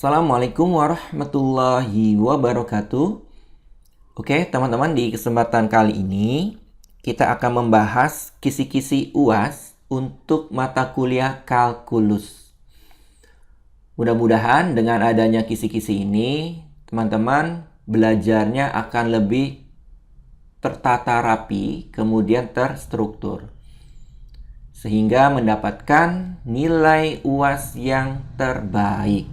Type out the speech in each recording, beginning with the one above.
Assalamualaikum warahmatullahi wabarakatuh. Oke, teman-teman, di kesempatan kali ini kita akan membahas kisi-kisi UAS untuk mata kuliah kalkulus. Mudah-mudahan dengan adanya kisi-kisi ini, teman-teman belajarnya akan lebih tertata rapi, kemudian terstruktur, sehingga mendapatkan nilai UAS yang terbaik.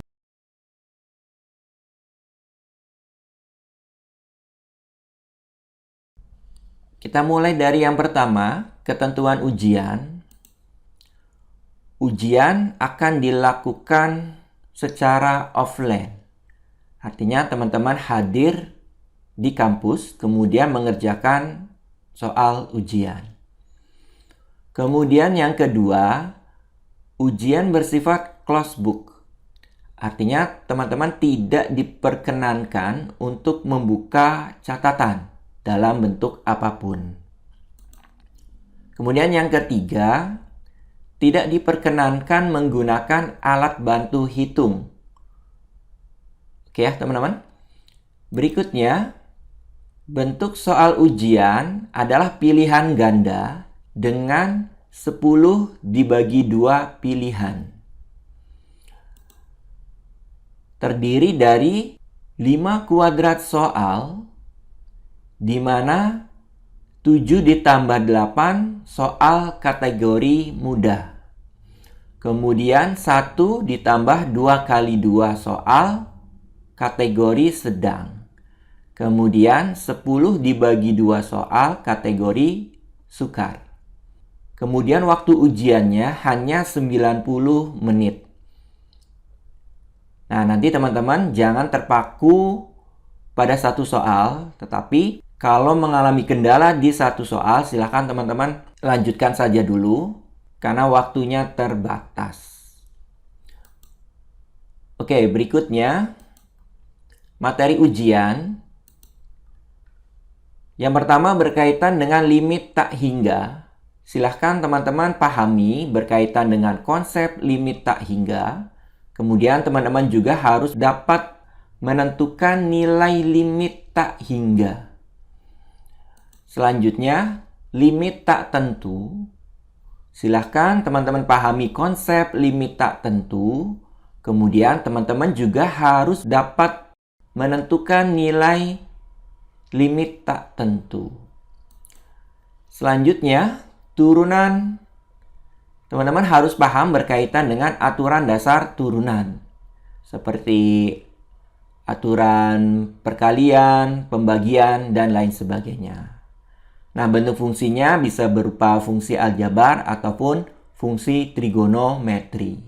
Kita mulai dari yang pertama, ketentuan ujian. Ujian akan dilakukan secara offline. Artinya teman-teman hadir di kampus, kemudian mengerjakan soal ujian. Kemudian yang kedua, ujian bersifat closed book. Artinya teman-teman tidak diperkenankan untuk membuka catatan dalam bentuk apapun. Kemudian yang ketiga, tidak diperkenankan menggunakan alat bantu hitung. Oke ya teman-teman. Berikutnya, bentuk soal ujian adalah pilihan ganda dengan 10 dibagi 2 pilihan. Terdiri dari 5 kuadrat soal, di mana 7 ditambah 8 soal kategori mudah. Kemudian 1 ditambah 2 kali 2 soal kategori sedang. Kemudian 10 dibagi 2 soal kategori sukar. Kemudian waktu ujiannya hanya 90 menit. Nah, nanti teman-teman jangan terpaku pada satu soal, tetapi kalau mengalami kendala di satu soal, silakan teman-teman lanjutkan saja dulu karena waktunya terbatas. Oke, berikutnya materi ujian. Yang pertama berkaitan dengan limit tak hingga. Silahkan teman-teman pahami berkaitan dengan konsep limit tak hingga. Kemudian teman-teman juga harus dapat menentukan nilai limit tak hingga. Selanjutnya, limit tak tentu. Silahkan teman-teman pahami konsep limit tak tentu. Kemudian teman-teman juga harus dapat menentukan nilai limit tak tentu. Selanjutnya, turunan. Teman-teman harus paham berkaitan dengan aturan dasar turunan. Seperti aturan perkalian, pembagian, dan lain sebagainya. Nah, bentuk fungsinya bisa berupa fungsi aljabar ataupun fungsi trigonometri.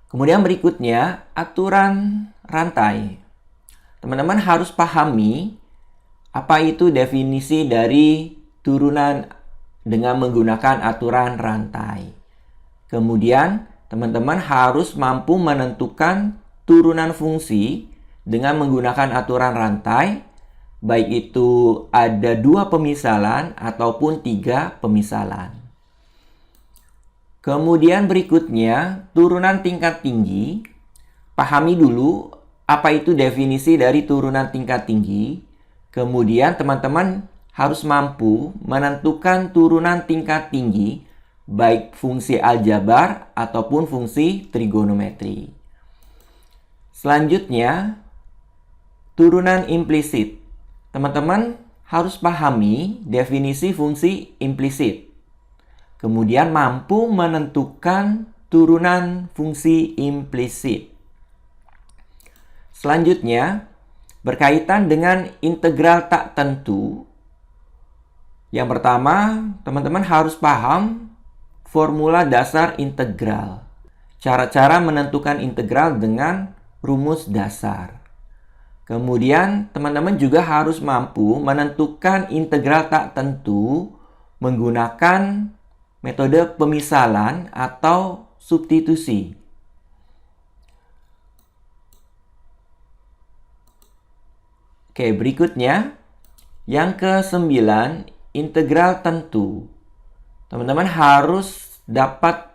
Kemudian berikutnya, aturan rantai. Teman-teman harus pahami apa itu definisi dari turunan dengan menggunakan aturan rantai. Kemudian, teman-teman harus mampu menentukan turunan fungsi dengan menggunakan aturan rantai, baik itu ada 2 pemisalan ataupun 3 pemisalan. Kemudian berikutnya, turunan tingkat tinggi. Pahami dulu apa itu definisi dari turunan tingkat tinggi. Kemudian teman-teman harus mampu menentukan turunan tingkat tinggi, baik fungsi aljabar ataupun fungsi trigonometri. Selanjutnya, turunan implisit. Teman-teman harus pahami definisi fungsi implisit. Kemudian mampu menentukan turunan fungsi implisit. Selanjutnya, berkaitan dengan integral tak tentu. Yang pertama, teman-teman harus paham formula dasar integral. Cara-cara menentukan integral dengan rumus dasar. Kemudian, teman-teman juga harus mampu menentukan integral tak tentu menggunakan metode pemisalan atau substitusi. Oke, berikutnya yang ke-9, integral tentu. Teman-teman harus dapat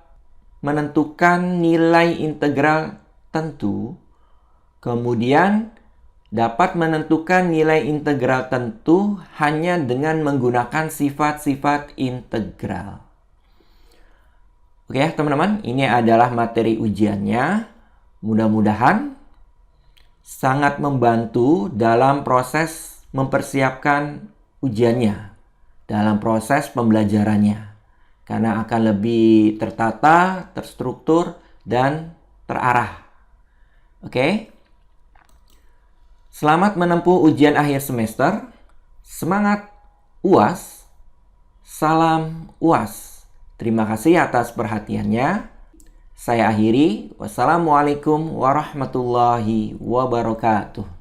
menentukan nilai integral tentu, kemudian dapat menentukan nilai integral tentu hanya dengan menggunakan sifat-sifat integral. Oke ya teman-teman, ini adalah materi ujiannya. Mudah-mudahan sangat membantu dalam proses mempersiapkan ujiannya, dalam proses pembelajarannya. Karena akan lebih tertata, terstruktur, dan terarah. Oke? Selamat menempuh ujian akhir semester. Semangat UAS. Salam UAS. Terima kasih atas perhatiannya. Saya akhiri. Wassalamualaikum warahmatullahi wabarakatuh.